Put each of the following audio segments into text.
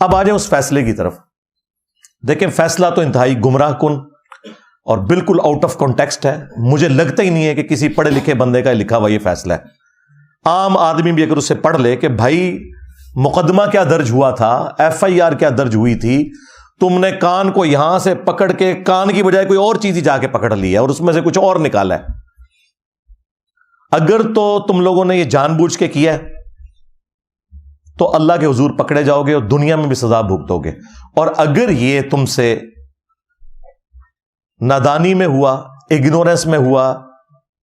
اب آ جائیں اس فیصلے کی طرف. دیکھیں فیصلہ تو انتہائی گمراہ کن اور بالکل آؤٹ آف کانٹیکسٹ ہے. مجھے لگتا ہی نہیں ہے کہ کسی پڑھے لکھے بندے کا لکھا ہوا یہ فیصلہ ہے. عام آدمی بھی اگر اسے پڑھ لے کہ بھائی مقدمہ کیا درج ہوا تھا, ایف آئی آر کیا درج ہوئی تھی, تم نے کان کو یہاں سے پکڑ کے کان کی بجائے کوئی اور چیز ہی جا کے پکڑ لی ہے اور اس میں سے کچھ اور نکالا ہے. اگر تو تم لوگوں نے یہ جان بوجھ کے کیا ہے تو اللہ کے حضور پکڑے جاؤ گے اور دنیا میں بھی سزا بھگتو گے. اور اگر یہ تم سے نادانی میں ہوا, اگنورنس میں ہوا,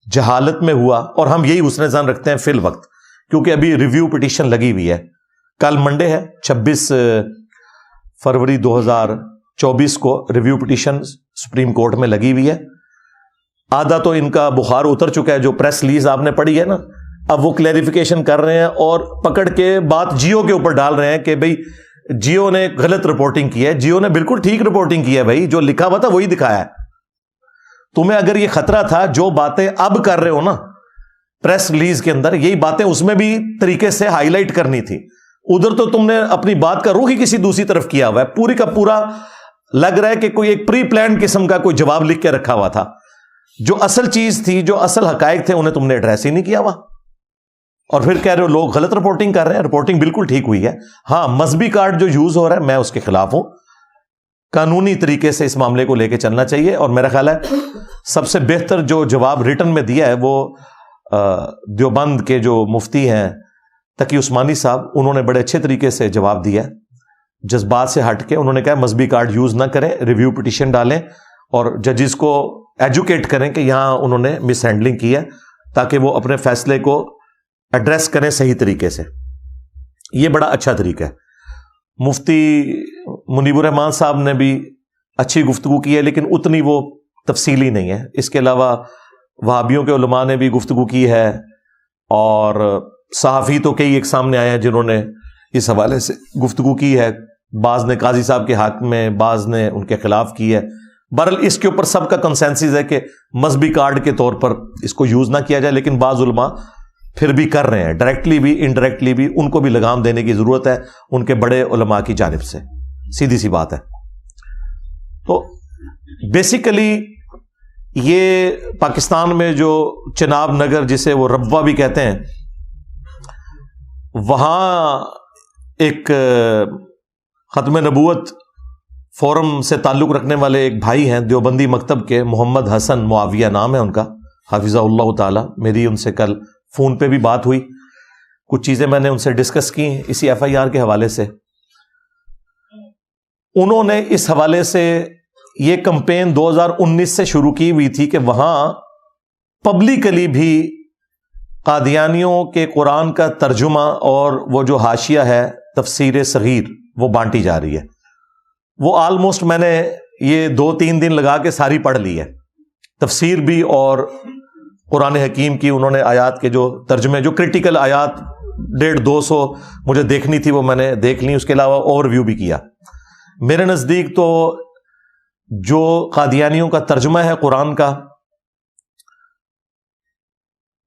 جہالت میں ہوا, اور ہم یہی حسن ظن رکھتے ہیں فی الوقت کیونکہ ابھی ریویو پٹیشن لگی ہوئی ہے, کل منڈے ہے 26 فروری 2024 کو ریویو پٹیشن سپریم کورٹ میں لگی ہوئی ہے. آدھا تو ان کا بخار اتر چکا ہے, جو پریس ریلیز آپ نے پڑھی ہے نا, اب وہ کلیریفیکیشن کر رہے ہیں اور پکڑ کے بات جیو کے اوپر ڈال رہے ہیں کہ بھئی جیو نے غلط رپورٹنگ کی ہے. جیو نے بالکل ٹھیک رپورٹنگ کی ہے بھائی, جو لکھا ہوا تھا وہی دکھایا ہے. تمہیں اگر یہ خطرہ تھا جو باتیں اب کر رہے ہو نا پریس ریلیز کے اندر, یہی باتیں اس میں بھی طریقے سے ہائی لائٹ کرنی تھی. ادھر تو تم نے اپنی بات کا رخ ہی کسی دوسری طرف کیا ہوا ہے. پوری کا پورا لگ رہا ہے کہ کوئی ایک پری پلانڈ قسم کا کوئی جواب لکھ کے رکھا ہوا تھا. جو اصل چیز تھی, جو اصل حقائق تھے, انہیں تم نے ایڈریس ہی نہیں کیا ہوا, اور پھر کہہ رہے ہو لوگ غلط رپورٹنگ کر رہے ہیں. رپورٹنگ بالکل ٹھیک ہوئی ہے. ہاں, مذہبی کارڈ جو یوز ہو رہا ہے میں اس کے خلاف ہوں. قانونی طریقے سے اس معاملے کو لے کے چلنا چاہیے. اور میرا خیال ہے سب سے بہتر جو جواب ریٹن میں دیا ہے وہ دیوبند کے جو مفتی ہیں تقی عثمانی صاحب, انہوں نے بڑے اچھے طریقے سے جواب دیا ہے, جذبات سے ہٹ کے. انہوں نے کہا مذہبی کارڈ یوز نہ کریں, ریویو پٹیشن ڈالیں اور ججز کو ایجوکیٹ کریں کہ یہاں انہوں نے مس ہینڈلنگ کی ہے, تاکہ وہ اپنے فیصلے کو ایڈریس کریں صحیح طریقے سے. یہ بڑا اچھا طریقہ ہے. مفتی منیب الرحمان صاحب نے بھی اچھی گفتگو کی ہے, لیکن اتنی وہ تفصیلی نہیں ہے. اس کے علاوہ وہابیوں کے علماء نے بھی گفتگو کی ہے, اور صحافی تو کئی ایک سامنے آئے ہیں جنہوں نے اس حوالے سے گفتگو کی ہے. بعض نے قاضی صاحب کے حق میں, بعض نے ان کے خلاف کی ہے. بہرحال اس کے اوپر سب کا کنسنسس ہے کہ مذہبی کارڈ کے طور پر اس کو یوز نہ کیا جائے, لیکن بعض علماء پھر بھی کر رہے ہیں, ڈائریکٹلی بھی انڈائریکٹلی بھی. ان کو بھی لگام دینے کی ضرورت ہے ان کے بڑے علماء کی جانب سے, سیدھی سی بات ہے. تو بیسیکلی یہ پاکستان میں جو چناب نگر, جسے وہ ربوہ بھی کہتے ہیں, وہاں ایک ختم نبوت فورم سے تعلق رکھنے والے ایک بھائی ہیں دیوبندی مکتب کے, محمد حسن معاویہ نام ہے ان کا, حافظہ اللہ تعالی. میری ان سے کل فون پہ بھی بات ہوئی, کچھ چیزیں میں نے ان سے ڈسکس کی اسی ایف آئی آر کے حوالے سے. انہوں نے اس حوالے سے یہ کمپین 2019 سے شروع کی ہوئی تھی کہ وہاں پبلکلی بھی قادیانیوں کے قرآن کا ترجمہ اور وہ جو حاشیہ ہے تفسیر صغیر وہ بانٹی جا رہی ہے. وہ آلموسٹ میں نے یہ 2-3 دن لگا کے ساری پڑھ لی ہے, تفسیر بھی اور قرآن حکیم کی. انہوں نے آیات کے جو ترجمے, جو کرٹیکل آیات 150-200 مجھے دیکھنی تھی وہ میں نے دیکھ لی. اس کے علاوہ اوور ویو بھی کیا. میرے نزدیک تو جو قادیانیوں کا ترجمہ ہے قرآن کا,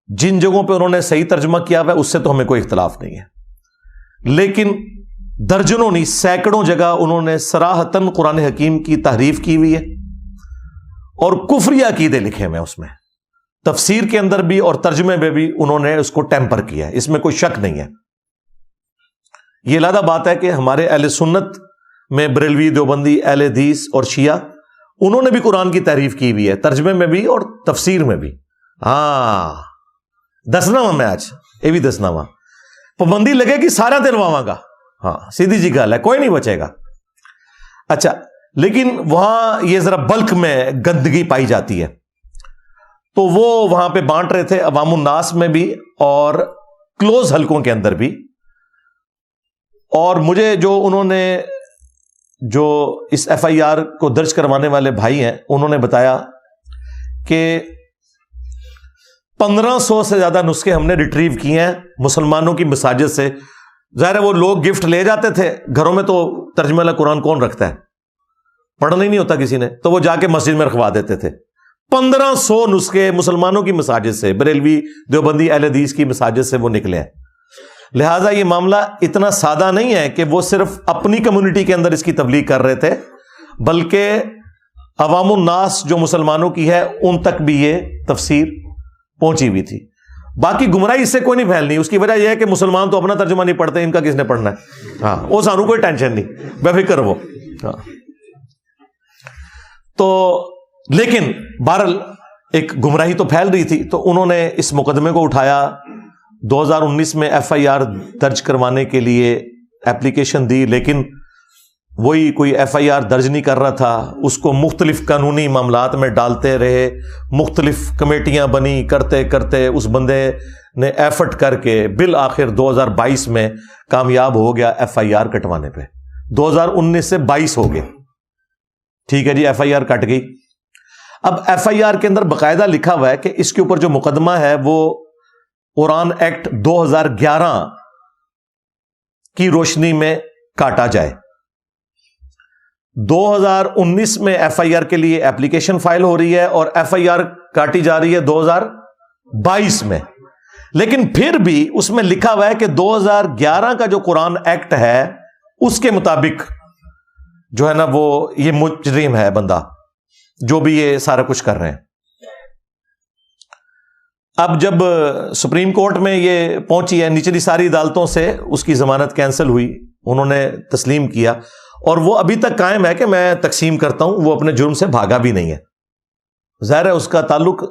جن جگہوں پہ انہوں نے صحیح ترجمہ کیا ہوا ہے اس سے تو ہمیں کوئی اختلاف نہیں ہے, لیکن درجنوں نہیں سینکڑوں جگہ انہوں نے صراحتاً قرآن حکیم کی تحریف کی ہوئی ہے اور کفری عقیدے لکھے ہوئے اس میں. تفسیر کے اندر بھی اور ترجمے میں بھی انہوں نے اس کو ٹیمپر کیا ہے, اس میں کوئی شک نہیں ہے. یہ علیحدہ بات ہے کہ ہمارے اہل سنت میں بریلوی, دیوبندی, اہل حدیث اور شیعہ, انہوں نے بھی قرآن کی تعریف کی ہوئی ہے, ترجمے میں بھی اور تفسیر میں بھی. ہاں دسنا وا میں آج یہ بھی دسنا وا, پابندی لگے گی سارا دن واواں گا. ہاں سیدھی جی گل ہے, کوئی نہیں بچے گا. اچھا, لیکن وہاں یہ ذرا بلک میں گندگی پائی جاتی ہے, تو وہ وہاں پہ بانٹ رہے تھے عوام الناس میں بھی اور کلوز حلقوں کے اندر بھی. اور مجھے جو انہوں نے جو اس ایف آئی آر کو درج کروانے والے بھائی ہیں انہوں نے بتایا کہ 1500 سے زیادہ نسخے ہم نے ریٹریو کیے ہیں مسلمانوں کی مساجد سے. ظاہر ہے وہ لوگ گفٹ لے جاتے تھے گھروں میں, تو ترجمہ والا قرآن کون رکھتا ہے, پڑھنا ہی نہیں ہوتا کسی نے, تو وہ جا کے مسجد میں رکھوا دیتے تھے. 1500 نسخے مسلمانوں کی مساجد سے, بریلوی, دیوبندی, اہل حدیث کی مساجد سے وہ نکلے ہیں. لہٰذا یہ معاملہ اتنا سادہ نہیں ہے کہ وہ صرف اپنی کمیونٹی کے اندر اس کی تبلیغ کر رہے تھے، بلکہ عوام الناس جو مسلمانوں کی ہے ان تک بھی یہ تفسیر پہنچی ہوئی تھی۔ باقی گمراہی اس سے کوئی نہیں پھیلنی، اس کی وجہ یہ ہے کہ مسلمان تو اپنا ترجمہ نہیں پڑھتے، ان کا کس نے پڑھنا ہے؟ ہاں، وہ سانو کوئی ٹینشن نہیں، بے فکر وہ۔ ہاں، تو لیکن بہرحال ایک گمراہی تو پھیل رہی تھی، تو انہوں نے اس مقدمے کو اٹھایا، 2019 میں FIR درج کروانے کے لیے اپلیکیشن دی، لیکن وہی کوئی FIR درج نہیں کر رہا تھا، اس کو مختلف قانونی معاملات میں ڈالتے رہے، مختلف کمیٹیاں بنی، کرتے کرتے اس بندے نے ایفرٹ کر کے بالآخر 2022 میں کامیاب ہو گیا FIR کٹوانے پہ۔ 2019 سے 22 ہو گئے، ٹھیک ہے جی، FIR کٹ گئی۔ اب FIR کے اندر باقاعدہ لکھا ہوا ہے کہ اس کے اوپر جو مقدمہ ہے وہ قرآن ایکٹ 2011 کی روشنی میں کاٹا جائے۔ 2019 میں FIR کے لیے اپلیکیشن فائل ہو رہی ہے اور FIR کاٹی جا رہی ہے 2022 میں، لیکن پھر بھی اس میں لکھا ہوا ہے کہ 2011 کا جو قرآن ایکٹ ہے اس کے مطابق جو ہے نا وہ یہ مجرم ہے بندہ جو بھی یہ سارا کچھ کر رہے ہیں۔ اب جب سپریم کورٹ میں یہ پہنچی ہے، نچلی ساری عدالتوں سے اس کی ضمانت کینسل ہوئی، انہوں نے تسلیم کیا اور وہ ابھی تک قائم ہے کہ میں تقسیم کرتا ہوں، وہ اپنے جرم سے بھاگا بھی نہیں ہے۔ ظاہر ہے اس کا تعلق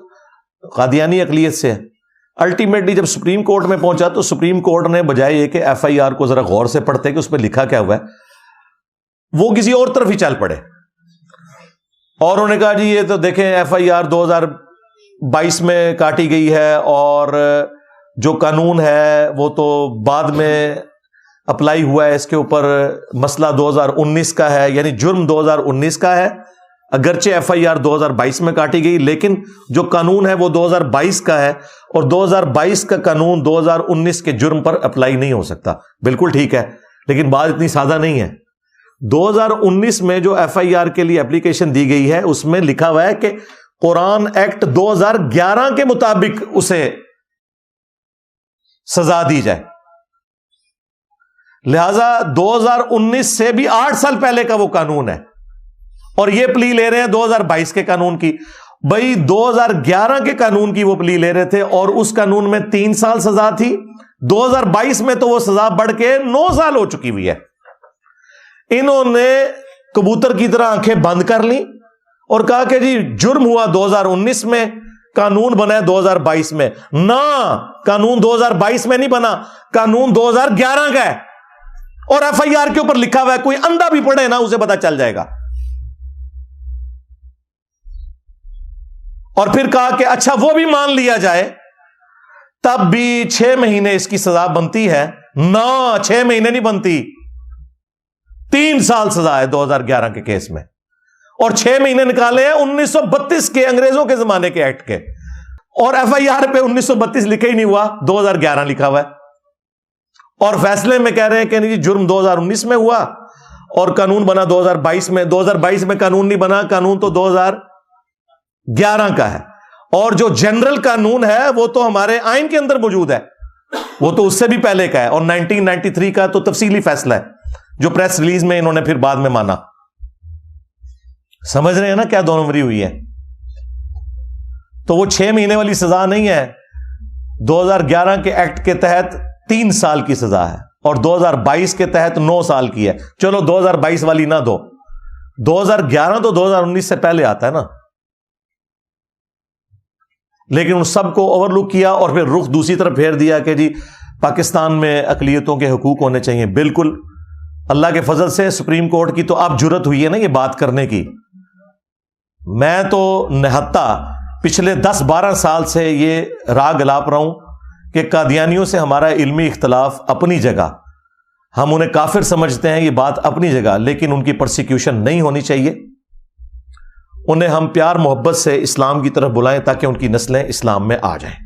قادیانی اقلیت سے ہے۔ الٹیمیٹلی جب سپریم کورٹ میں پہنچا تو سپریم کورٹ نے بجائے یہ کہ FIR کو ذرا غور سے پڑھتے کہ اس پہ لکھا کیا ہوا ہے، وہ کسی اور طرف ہی چل پڑے اور انہوں نے کہا جی یہ تو دیکھیں FIR 2022 میں کاٹی گئی ہے اور جو قانون ہے وہ تو بعد میں اپلائی ہوا ہے، اس کے اوپر مسئلہ 2019 کا ہے، یعنی جرم 2019 کا ہے، اگرچہ FIR 2022 میں کاٹی گئی لیکن جو قانون ہے وہ 2022 کا ہے اور 2022 کا قانون 2019 کے جرم پر اپلائی نہیں ہو سکتا۔ بالکل ٹھیک ہے، لیکن بات اتنی سادہ نہیں ہے۔ 2019 میں جو FIR کے لیے اپلیکیشن دی گئی ہے اس میں لکھا ہوا ہے کہ قرآن ایکٹ 2011 کے مطابق اسے سزا دی جائے، لہذا 2019 سے بھی 8 سال پہلے کا وہ قانون ہے اور یہ پلی لے رہے ہیں 2022 کے قانون کی۔ بھائی 2011 کے قانون کی وہ پلی لے رہے تھے اور اس قانون میں 3 سال سزا تھی، 2022 میں تو وہ سزا بڑھ کے 9 سال ہو چکی ہوئی ہے۔ انہوں نے کبوتر کی طرح آنکھیں بند کر لی اور کہا کہ جی جرم ہوا 2019 میں، قانون بنا ہے 2022 میں۔ نہ، قانون 2022 میں نہیں بنا، قانون 2011 کا ہے اور FIR کے اوپر لکھا ہوا ہے، کوئی اندھا بھی پڑھے نا اسے پتا چل جائے گا۔ اور پھر کہا کہ اچھا وہ بھی مان لیا جائے تب بھی 6 مہینے اس کی سزا بنتی ہے۔ نہ، 6 مہینے نہیں بنتی، 3 سال سزا ہے 2011 کے کیس میں، اور 6 مہینے نکالے ہیں 1932 کے انگریزوں کے زمانے کے ایکٹ کے، اور FIR پہ 1932 لکھا ہی نہیں ہوا، 2011 لکھا ہوا ہے، اور فیصلے میں کہہ رہے ہیں کہ نہیں جرم 2019 میں ہوا اور قانون بنا 2022 میں۔ 2022 میں قانون نہیں بنا، قانون تو 2011 کا ہے، اور جو جنرل قانون ہے وہ تو ہمارے آئین کے اندر موجود ہے، وہ تو اس سے بھی پہلے کا ہے، اور 1993 کا تو تفصیلی فیصلہ ہے جو پریس ریلیز میں انہوں نے پھر بعد میں مانا۔ سمجھ رہے ہیں نا کیا دونوں مری ہوئی ہے؟ تو وہ 6 مہینے والی سزا نہیں ہے، 2011 کے ایکٹ کے تحت 3 سال کی سزا ہے اور 2022 کے تحت 9 سال کی ہے۔ چلو 2022 والی نہ دو، 2011 تو 2019 سے پہلے آتا ہے نا، لیکن ان سب کو اوور لک کیا اور پھر رخ دوسری طرف پھیر دیا کہ جی پاکستان میں اقلیتوں کے حقوق ہونے چاہیے۔ بالکل، اللہ کے فضل سے سپریم کورٹ کی تو اب جرت ہوئی ہے نا یہ بات کرنے کی۔ میں تو نہتا پچھلے 10-12 سال سے یہ راگ الاپ رہا ہوں کہ قادیانیوں سے ہمارا علمی اختلاف اپنی جگہ، ہم انہیں کافر سمجھتے ہیں، یہ بات اپنی جگہ، لیکن ان کی پرسیکیوشن نہیں ہونی چاہیے۔ انہیں ہم پیار محبت سے اسلام کی طرف بلائیں تاکہ ان کی نسلیں اسلام میں آ جائیں۔